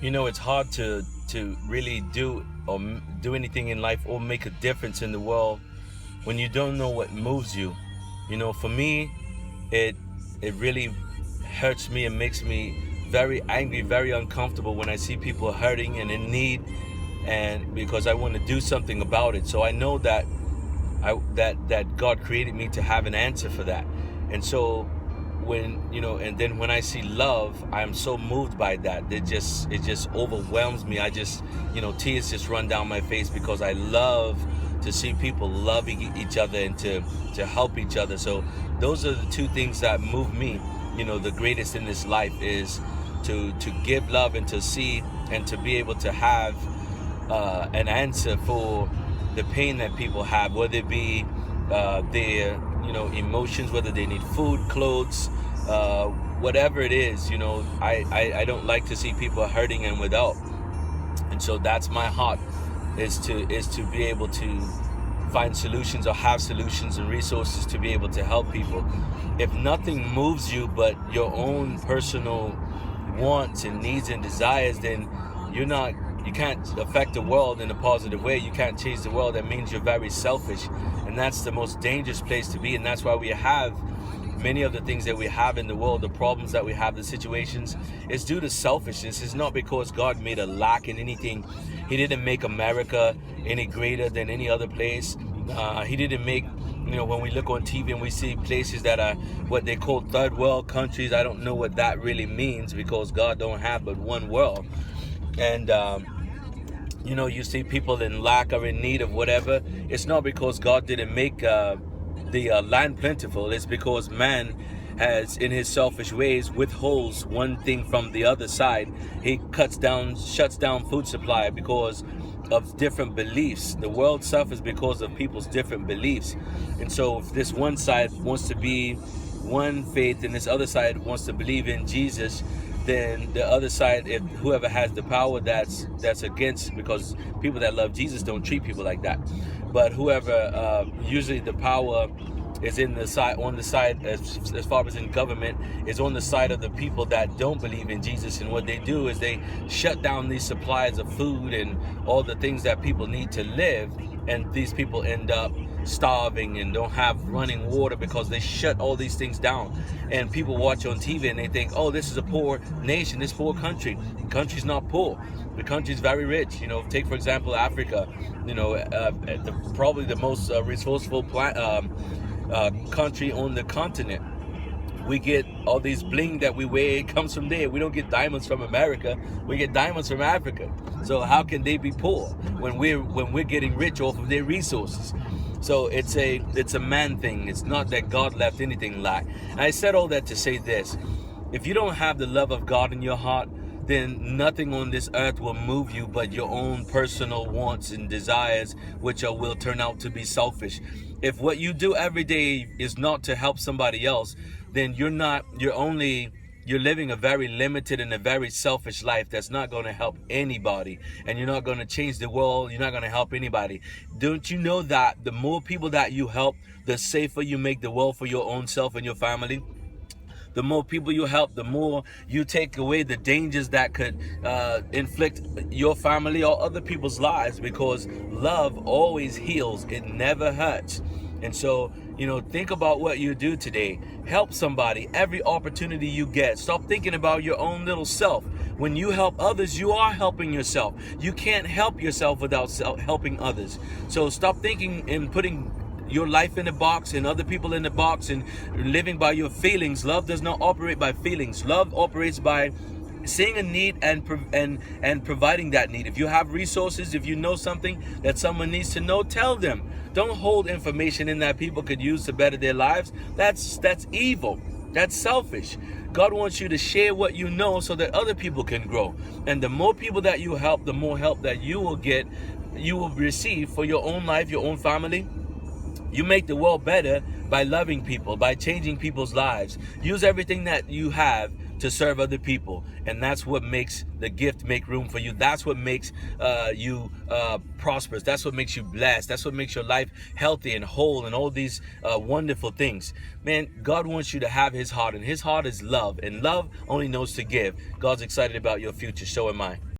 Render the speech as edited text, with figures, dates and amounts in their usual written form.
You know, it's hard to really do anything in life or make a difference in the world when you don't know what moves you. You know, for me, it it really hurts me and makes me very angry, very uncomfortable when I see people hurting and in need, and because I want to do something about it. So I know that that God created me to have an answer for that. And so and then when I see love, I'm so moved by that. It just overwhelms me. I just, tears just run down my face because I love to see people loving each other and to help each other. So those are the two things that move me. The greatest in this life is to give love and to see and to be able to have an answer for the pain that people have, whether it be their emotions, whether they need food, clothes, whatever it is. I don't like to see people hurting and without. And so that's my heart, is to be able to find solutions or have solutions and resources to be able to help people. If nothing moves you but your own personal wants and needs and desires, then you can't affect the world in a positive way. You can't change the world. That means you're very selfish, and that's the most dangerous place to be. And that's why we have many of the things that we have in the world, the problems that we have, the situations, is due to selfishness. It's not because God made a lack in anything. He didn't make America any greater than any other place. He didn't make, when we look on TV and we see places that are what they call third world countries, I don't know what that really means, because God don't have but one world. And you see people in lack or in need of whatever. It's not because God didn't make the land plentiful. It's because man has, in his selfish ways, withholds one thing from the other side. He shuts down food supply because of different beliefs. The world suffers because of people's different beliefs. And so if this one side wants to be one faith and this other side wants to believe in Jesus, then the other side, if whoever has the power, that's against, because people that love Jesus don't treat people like that. But whoever, usually the power is on the side, as far as in government, is on the side of the people that don't believe in Jesus. And what they do is they shut down these supplies of food and all the things that people need to live, and these people end up starving and don't have running water because they shut all these things down. And people watch on TV and they think, oh, this is a poor nation, this poor country. The country's not poor. The country's very rich. Take for example Africa. Probably the most resourceful country on the continent. We get all these bling that we wear, it comes from there. We don't get diamonds from America. We get diamonds from Africa. So how can they be poor when we're getting rich off of their resources? So it's a man thing. It's not that God left anything lack. And I said all that to say this: if you don't have the love of God in your heart, then nothing on this earth will move you but your own personal wants and desires, which will turn out to be selfish. If what you do every day is not to help somebody else, then you're living a very limited and a very selfish life that's not going to help anybody, and you're not going to change the world. You're not going to help anybody. Don't you know that the more people that you help, the safer you make the world for your own self and your family? The more people you help, the more you take away the dangers that could inflict your family or other people's lives, because love always heals. It never hurts. And so, think about what you do today. Help somebody every opportunity you get. Stop thinking about your own little self. When you help others, you are helping yourself. You can't help yourself without helping others. So stop thinking and putting your life in a box and other people in a box and living by your feelings. Love does not operate by feelings. Love operates by seeing a need and providing that need. If you have resources, if you know something that someone needs to know, tell them. Don't hold information in that people could use to better their lives. That's evil. That's selfish. God wants you to share what you know so that other people can grow. And the more people that you help, the more help that you will receive for your own life, your own family. You make the world better by loving people, by changing people's lives. Use everything that you have to serve other people, and that's what makes the gift make room for you. That's what makes you prosperous. That's what makes you blessed. That's what makes your life healthy and whole and all these wonderful things. Man, God wants you to have his heart, and his heart is love, and love only knows to give. God's excited about your future. So am I.